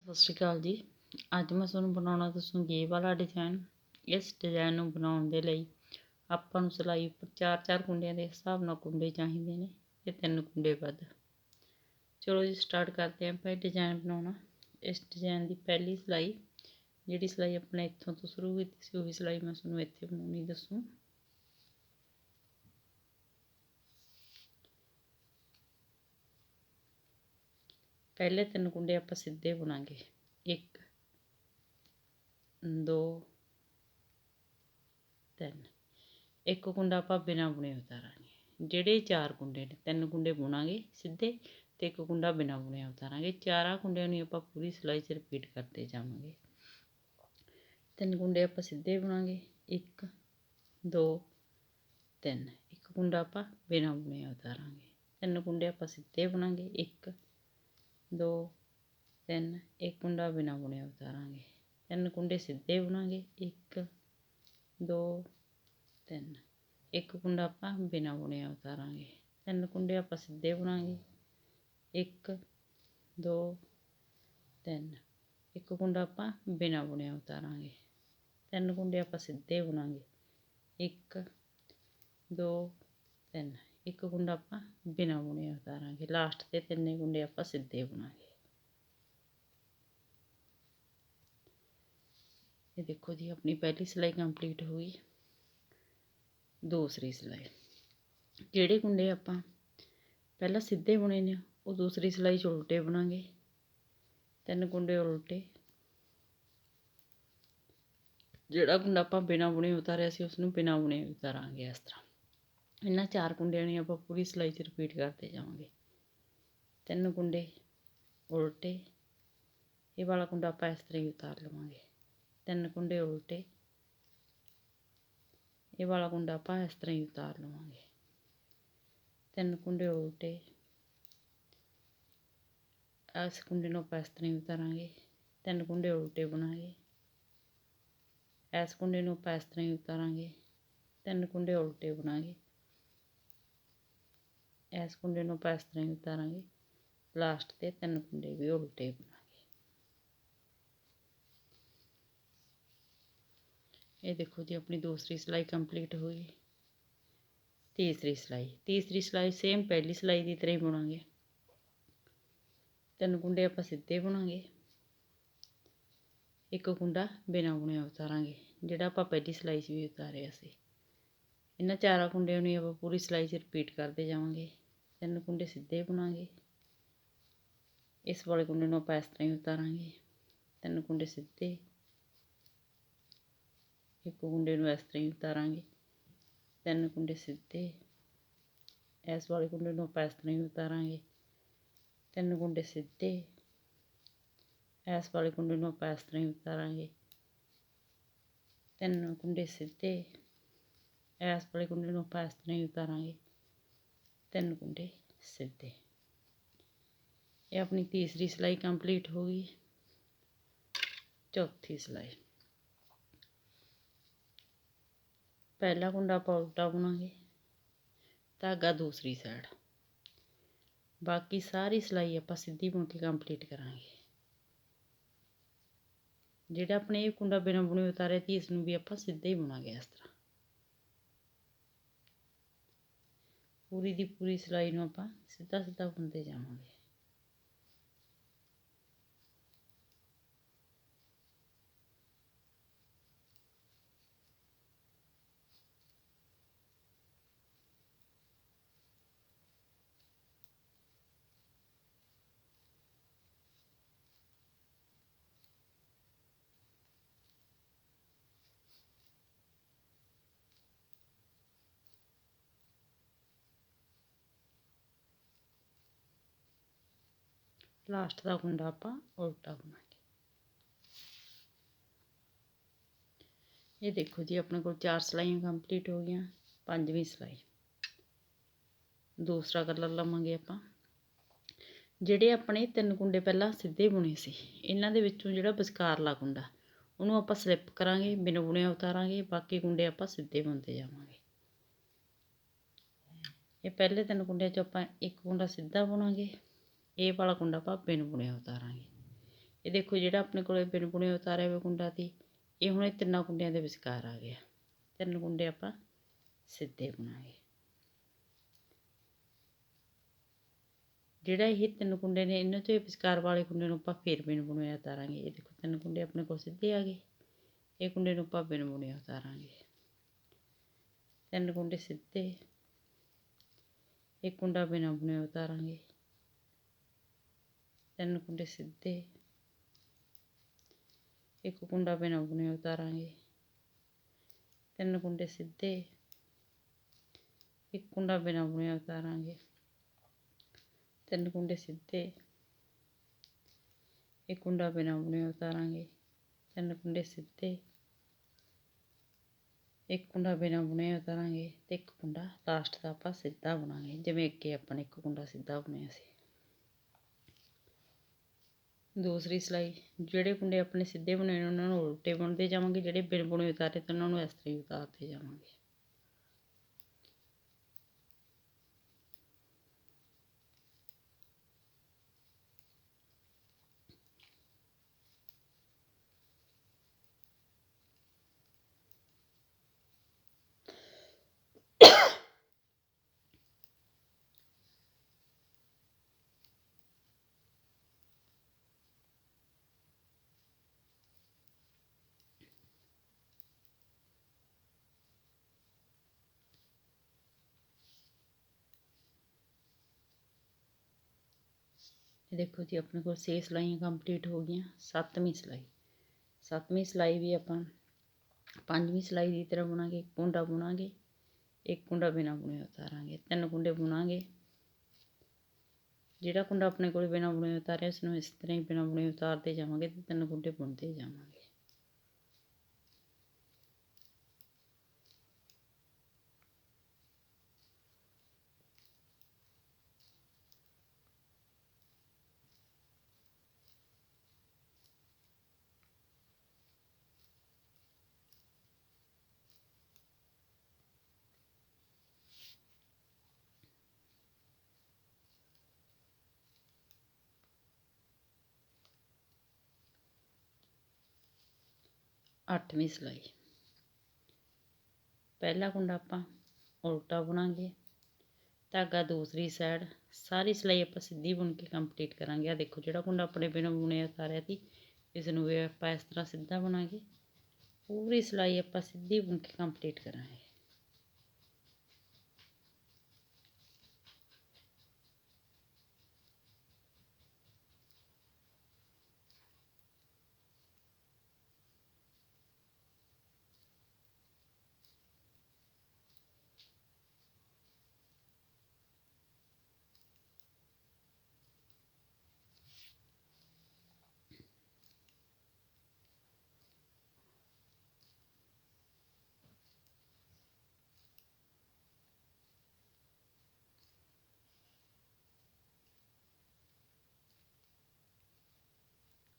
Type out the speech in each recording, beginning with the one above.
ਸਤਿ ਸ਼੍ਰੀ ਅਕਾਲ ਜੀ। ਅੱਜ ਮੈਂ ਤੁਹਾਨੂੰ ਬਣਾਉਣਾ ਦੱਸੂਗੀ ਇਹ ਵਾਲਾ ਡਿਜ਼ਾਈਨ। ਇਸ ਡਿਜ਼ਾਈਨ ਨੂੰ ਬਣਾਉਣ ਦੇ ਲਈ ਆਪਾਂ ਨੂੰ ਸਿਲਾਈ ਉੱਪਰ 4-4 ਕੁੰਡਿਆਂ ਦੇ ਹਿਸਾਬ ਨਾਲ ਕੁੰਡੇ ਚਾਹੀਦੇ ਨੇ ਤੇ 3 ਕੁੰਡੇ ਵੱਧ। ਚਲੋ ਜੀ ਸਟਾਰਟ ਕਰਦੇ ਹਾਂ ਆਪਾਂ ਡਿਜ਼ਾਈਨ ਬਣਾਉਣਾ। ਇਸ ਡਿਜ਼ਾਈਨ ਦੀ ਪਹਿਲੀ ਸਿਲਾਈ, ਜਿਹੜੀ ਸਿਲਾਈ ਆਪਣੇ ਇੱਥੋਂ ਤੋਂ ਸ਼ੁਰੂ ਕੀਤੀ ਸੀ ਉਹੀ ਸਿਲਾਈ ਮੈਂ ਤੁਹਾਨੂੰ ਇੱਥੇ ਬਣਾਉਣੀ ਦੱਸੂ। ਪਹਿਲੇ 3 ਕੁੰਡੇ ਆਪਾਂ ਸਿੱਧੇ ਬੁਣਾਂਗੇ। 1 2 3। ਇੱਕ ਕੁੰਡਾ ਆਪਾਂ ਬਿਨਾਂ ਬੁਣੇ ਉਤਾਰਾਂਗੇ। ਜਿਹੜੇ 4 ਕੁੰਡੇ ਨੇ 3 ਕੁੰਡੇ ਬੁਣਾਂਗੇ ਸਿੱਧੇ ਤੇ ਇੱਕ ਕੁੰਡਾ ਬਿਨਾਂ ਬੁਣਿਆ ਉਤਾਰਾਂਗੇ। 4 ਕੁੰਡਿਆਂ ਨੂੰ ਆਪਾਂ ਪੂਰੀ ਸਿਲਾਈ 'ਚ ਰਿਪੀਟ ਕਰਦੇ ਜਾਵਾਂਗੇ। 3 ਕੁੰਡੇ ਆਪਾਂ ਸਿੱਧੇ ਬੁਣਾਂਗੇ। 1 2 3। ਇੱਕ ਕੁੰਡਾ ਆਪਾਂ ਬਿਨਾਂ ਬੁਣਿਆ ਉਤਾਰਾਂਗੇ। 3 ਕੁੰਡੇ ਆਪਾਂ ਸਿੱਧੇ ਬੁਣਾਂਗੇ। 1 2 3। ਇੱਕ ਕੁੰਡਾ ਬਿਨਾਂ ਬੁਣਿਆ ਉਤਾਰਾਂਗੇ। 3 ਕੁੰਡੇ ਸਿੱਧੇ ਬੁਣਾਂਗੇ। 1 2 3। ਇੱਕ ਕੁੰਡਾ ਆਪਾਂ ਬਿਨਾਂ ਬੁਣਿਆ ਉਤਾਰਾਂਗੇ। 3 ਕੁੰਡੇ ਆਪਾਂ ਸਿੱਧੇ ਬੁਣਾਂਗੇ। 1 2 3। ਇੱਕ ਕੁੰਡਾ ਆਪਾਂ ਬਿਨਾਂ ਬੁਣਿਆ ਉਤਾਰਾਂਗੇ। 3 ਕੁੰਡੇ ਆਪਾਂ ਸਿੱਧੇ ਬੁਣਾਂਗੇ। 1 2 3। ਇੱਕ ਕੁੰਡਾ ਆਪਾਂ ਬਿਨਾਂ ਬੁਣਿਆ ਉਤਾਰਾਂਗੇ। ਲਾਸਟ ਤੇ 3 ਕੁੰਡੇ ਆਪਾਂ ਸਿੱਧੇ ਬੁਣਾਂਗੇ। ਇਹ ਦੇਖੋ ਜੀ ਆਪਣੀ ਪਹਿਲੀ ਸਿਲਾਈ ਕੰਪਲੀਟ ਹੋ ਗਈ। ਦੂਸਰੀ ਸਿਲਾਈ, ਜਿਹੜੇ ਕੁੰਡੇ ਆਪਾਂ ਪਹਿਲਾਂ ਸਿੱਧੇ ਬੁਣੇ ਨੇ ਉਹ ਦੂਸਰੀ ਸਿਲਾਈ 'ਚ ਉਲਟੇ ਬੁਣਾਂਗੇ। 3 ਕੁੰਡੇ ਉਲਟੇ, ਜਿਹੜਾ ਕੁੰਡਾ ਆਪਾਂ ਬਿਨਾਂ ਬੁਣੇ ਉਤਾਰਿਆ ਸੀ ਉਸ ਨੂੰ ਬਿਨਾਂ ਬੁਣੇ ਉਤਾਰਾਂਗੇ। ਇਸ ਤਰ੍ਹਾਂ ਇਹਨਾਂ 4 ਕੁੰਡਿਆਂ ਨੂੰ ਆਪਾਂ ਪੂਰੀ ਸਿਲਾਈ 'ਚ ਰਿਪੀਟ ਕਰਦੇ ਜਾਵਾਂਗੇ। 3 ਕੁੰਡੇ ਉਲਟੇ, ਇਹ ਵਾਲਾ ਕੁੰਡਾ ਆਪਾਂ ਇਸ ਤਰ੍ਹਾਂ ਹੀ ਉਤਾਰ ਲਵਾਂਗੇ। 3 ਕੁੰਡੇ ਉਲਟੇ, ਇਹ ਵਾਲਾ ਕੁੰਡਾ ਆਪਾਂ ਇਸ ਤਰ੍ਹਾਂ ਹੀ ਉਤਾਰ ਲਵਾਂਗੇ। 3 ਕੁੰਡੇ ਉਲਟੇ, ਇਸ ਕੁੰਡੇ ਨੂੰ ਆਪਾਂ ਇਸ ਤਰ੍ਹਾਂ ਹੀ ਉਤਾਰਾਂਗੇ। 3 ਕੁੰਡੇ ਉਲਟੇ ਬੁਣਾਂਗੇ। ਇਸ ਕੁੰਡੇ ਨੂੰ ਆਪਾਂ ਇਸ ਤਰ੍ਹਾਂ ਹੀ ਉਤਾਰਾਂਗੇ। 3 ਕੁੰਡੇ ਉਲਟੇ ਬੁਣਾਂਗੇ। ਇਸ ਕੁੰਡੇ ਨੂੰ ਆਪਾਂ ਇਸ ਤਰ੍ਹਾਂ ਹੀ ਉਤਾਰਾਂਗੇ। ਲਾਸਟ ਤੇ 3 ਕੁੰਡੇ ਵੀ ਉਲਟੇ ਬੁਣਾਂਗੇ। ਇਹ ਦੇਖੋ ਜੀ ਆਪਣੀ ਦੂਸਰੀ ਸਿਲਾਈ ਕੰਪਲੀਟ ਹੋ ਗਈ। ਤੀਸਰੀ ਸਿਲਾਈ ਸੇਮ ਪਹਿਲੀ ਸਿਲਾਈ ਦੀ ਤਰ੍ਹਾਂ ਹੀ ਬੁਣਾਂਗੇ। 3 ਕੁੰਡੇ ਆਪਾਂ ਸਿੱਧੇ ਬੁਣਾਂਗੇ। ਇੱਕ ਕੁੰਡਾ ਬਿਨਾਂ ਬੁਣਿਆ ਉਤਾਰਾਂਗੇ, ਜਿਹੜਾ ਆਪਾਂ ਪਹਿਲੀ ਸਿਲਾਈ 'ਚ ਵੀ ਉਤਾਰਿਆ ਸੀ। ਇਹਨਾਂ 4 ਕੁੰਡਿਆਂ ਨੂੰ ਆਪਾਂ ਪੂਰੀ ਸਿਲਾਈ 'ਚ ਰਿਪੀਟ ਕਰਦੇ ਜਾਵਾਂਗੇ। 3 ਕੁੰਡੇ ਸਿੱਧੇ ਬੁਣਾਂਗੇ। ਇਸ ਵਾਲੇ ਕੁੰਡੇ ਨੂੰ ਆਪਾਂ ਇਸ ਤਰ੍ਹਾਂ ਹੀ ਉਤਾਰਾਂਗੇ। 3 ਕੁੰਡੇ ਸਿੱਧੇ, ਇੱਕ ਕੁੰਡੇ ਨੂੰ ਇਸ ਤਰ੍ਹਾਂ ਹੀ ਉਤਾਰਾਂਗੇ। 3 ਕੁੰਡੇ ਸਿੱਧੇ, ਇਸ ਵਾਲੇ ਕੁੰਡੇ ਨੂੰ ਆਪਾਂ ਇਸ ਤਰ੍ਹਾਂ ਹੀ ਉਤਾਰਾਂਗੇ। 3 ਕੁੰਡੇ ਸਿੱਧੇ, ਇਸ ਵਾਲੇ ਕੁੰਡੇ ਨੂੰ ਆਪਾਂ ਇਸ ਤਰ੍ਹਾਂ ਹੀ ਉਤਾਰਾਂਗੇ। 3 ਕੁੰਡੇ ਸਿੱਧੇ, ਇਸ ਵਾਲੇ ਕੁੰਡੇ ਨੂੰ ਆਪਾਂ ਇਸ ਤਰ੍ਹਾਂ ਹੀ ਉਤਾਰਾਂਗੇ। 3 ਕੁੰਡੇ ਸਿੱਧੇ। ਇਹ ਆਪਣੀ ਤੀਸਰੀ ਸਿਲਾਈ ਕੰਪਲੀਟ ਹੋ ਗਈ। ਚੌਥੀ ਸਿਲਾਈ, ਪਹਿਲਾ ਕੁੰਡਾ ਆਪਾਂ ਉਲਟਾ ਬੁਣਾਂਗੇ, ਧਾਗਾ ਦੂਸਰੀ ਸਾਈਡ। ਬਾਕੀ ਸਾਰੀ ਸਿਲਾਈ ਆਪਾਂ ਸਿੱਧੀ ਬੁਣ ਕੇ ਕੰਪਲੀਟ ਕਰਾਂਗੇ। ਜਿਹੜਾ ਆਪਣੇ ਇਹ ਕੁੰਡਾ ਬਿਨਾਂ ਬੁਣੇ ਉਤਾਰਿਆ ਸੀ ਇਸ ਨੂੰ ਵੀ ਆਪਾਂ ਸਿੱਧਾ ਹੀ ਬੁਣਾਂਗੇ। ਇਸ ਤਰ੍ਹਾਂ ਪੂਰੀ ਦੀ ਪੂਰੀ ਸਿਲਾਈ ਨੂੰ ਆਪਾਂ ਸਿੱਧਾ ਬੁਣਦੇ ਜਾਵਾਂਗੇ। ਲਾਸਟ ਦਾ ਕੁੰਡਾ ਆਪਾਂ ਉਲਟਾ ਬੁਣਾਂਗੇ। ਇਹ ਦੇਖੋ ਜੀ ਆਪਣੇ ਕੋਲ 4 ਸਿਲਾਈਆਂ ਕੰਪਲੀਟ ਹੋ ਗਈਆਂ। 5ਵੀਂ ਸਿਲਾਈ, ਦੂਸਰਾ ਕਲਰ ਲਵਾਂਗੇ ਆਪਾਂ। ਜਿਹੜੇ ਆਪਣੇ 3 ਕੁੰਡੇ ਪਹਿਲਾਂ ਸਿੱਧੇ ਬੁਣੇ ਸੀ ਇਹਨਾਂ ਦੇ ਵਿੱਚੋਂ ਜਿਹੜਾ ਵਿਚਕਾਰਲਾ ਕੁੰਡਾ ਉਹਨੂੰ ਆਪਾਂ ਸਲਿੱਪ ਕਰਾਂਗੇ, ਬਿਨਾਂ ਬੁਣਿਆ ਉਤਾਰਾਂਗੇ। ਬਾਕੀ ਕੁੰਡੇ ਆਪਾਂ ਸਿੱਧੇ ਬੁਣਦੇ ਜਾਵਾਂਗੇ। ਇਹ ਪਹਿਲੇ 3 ਕੁੰਡਿਆਂ 'ਚ ਆਪਾਂ ਇੱਕ ਕੁੰਡਾ ਸਿੱਧਾ ਬੁਣਾਂਗੇ। ਇਹ ਵਾਲਾ ਕੁੰਡਾ ਆਪਾਂ ਬਿਨਾਂ ਬੁਣਿਆ ਉਤਾਰਾਂਗੇ। ਇਹ ਦੇਖੋ ਜਿਹੜਾ ਆਪਣੇ ਕੋਲੇ ਬਿਨ ਬੁਣੇ ਉਤਾਰਿਆ ਹੋਇਆ ਕੁੰਡਾ ਸੀ, ਇਹ ਹੁਣ ਇਹ ਤਿੰਨਾਂ ਕੁੰਡਿਆਂ ਦੇ ਵਿਚਕਾਰ ਆ ਗਿਆ। 3 ਕੁੰਡੇ ਆਪਾਂ ਸਿੱਧੇ ਬਣਾਂਗੇ। ਜਿਹੜਾ ਇਹ 3 ਕੁੰਡੇ ਨੇ, ਇਹਨਾਂ ਤੋਂ ਵਿਚਕਾਰ ਵਾਲੇ ਕੁੰਡੇ ਨੂੰ ਆਪਾਂ ਫੇਰ ਬਿਨ ਬੁਣਿਆ ਉਤਾਰਾਂਗੇ। ਇਹ ਦੇਖੋ 3 ਕੁੰਡੇ ਆਪਣੇ ਕੋਲ ਸਿੱਧੇ ਆ ਗਏ, ਇਹ ਕੁੰਡੇ ਨੂੰ ਆਪਾਂ ਬਿਨ ਬੁਣਿਆ ਉਤਾਰਾਂਗੇ। 3 ਕੁੰਡੇ ਸਿੱਧੇ, ਇੱਕ ਕੁੰਡਾ ਬਿਨਾਂ ਬੁਣਿਆ ਉਤਾਰਾਂਗੇ। 3 ਕੁੰਡੇ ਸਿੱਧੇ, ਇੱਕ ਕੁੰਡਾ ਬਿਨਾਂ ਬੁਣਿਆ ਉਤਾਰਾਂਗੇ। 3 ਕੁੰਡੇ ਸਿੱਧੇ, ਇੱਕ ਕੁੰਡਾ ਬਿਨਾਂ ਬੁਣਿਆ ਉਤਾਰਾਂਗੇ। 3 ਕੁੰਡੇ ਸਿੱਧੇ, ਇੱਕ ਕੁੰਡਾ ਬਿਨਾਂ ਬੁਣਿਆ ਉਤਾਰਾਂਗੇ। 3 ਕੁੰਡੇ ਸਿੱਧੇ, ਇੱਕ ਕੁੰਡਾ ਬਿਨਾਂ ਬੁਣਿਆ ਉਤਾਰਾਂਗੇ ਤੇ ਇੱਕ ਕੁੰਡਾ ਲਾਸਟ ਦਾ ਆਪਾਂ ਸਿੱਧਾ ਬੁਣਾਂਗੇ, ਜਿਵੇਂ ਅੱਗੇ ਆਪਾਂ ਨੇ ਇੱਕ ਕੁੰਡਾ ਸਿੱਧਾ ਬੁਣਿਆ ਸੀ। ਦੂਸਰੀ ਸਿਲਾਈ, ਜਿਹੜੇ ਕੁੰਡੇ ਆਪਣੇ ਸਿੱਧੇ ਬੁਣੇ ਨੇ ਉਹਨਾਂ ਨੂੰ ਉਲਟੇ ਬੁਣਦੇ ਜਾਵਾਂਗੇ, ਜਿਹੜੇ ਬਿਨ ਬੁਣੇ ਉਤਾਰੇ ਤੇ ਉਹਨਾਂ ਨੂੰ ਇਸ ਤਰ੍ਹਾਂ ਹੀ ਉਤਾਰਦੇ ਜਾਵਾਂਗੇ। देखो जी अपने को 6 सिलाइयाँ कंप्लीट हो गई। 7वीं सिलाई, 7वीं सिलाई भी आप 5वीं सिलाई की तरह बुनांगे। एक कुंडा बुनांगे, एक कुंडा बिना बुने उतारांगे। 3 कुंडे बुनांगे। जिहड़ा कुंडा अपने को बिना बुने उतारे उसनूं इस तरह ही बिना बुने उतारते जावांगे तो 3 कुंडे बुनते जावांगे। अठवीं सिलाई, पहला कुंडा आपां उल्टा बुनांगे, धागा दूसरी साइड, सारी सिलाई आपां सीधी बुन के कंप्लीट करांगे। आ देखो जिहड़ा कुंडा अपने बिना बुने उतारिया सी इसनूं भी आपां इस तरह सीधा बुनांगे। पूरी सिलाई आपां सीधी बुन के कंप्लीट करांगे।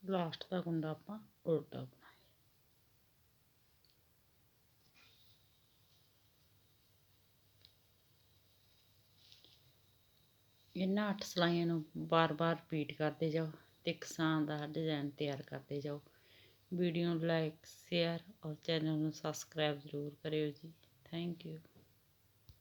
लास्ट का कुंडा आपां उल्टा बुनांगे। इन्हां 8 सिलाइयां नूं बार बार रिपीट करते जाओ ते एक शानदार डिज़ाइन तैयार करते जाओ। वीडियो लाइक शेयर और चैनल नूं सबसक्राइब जरूर करियो जी। Thank you.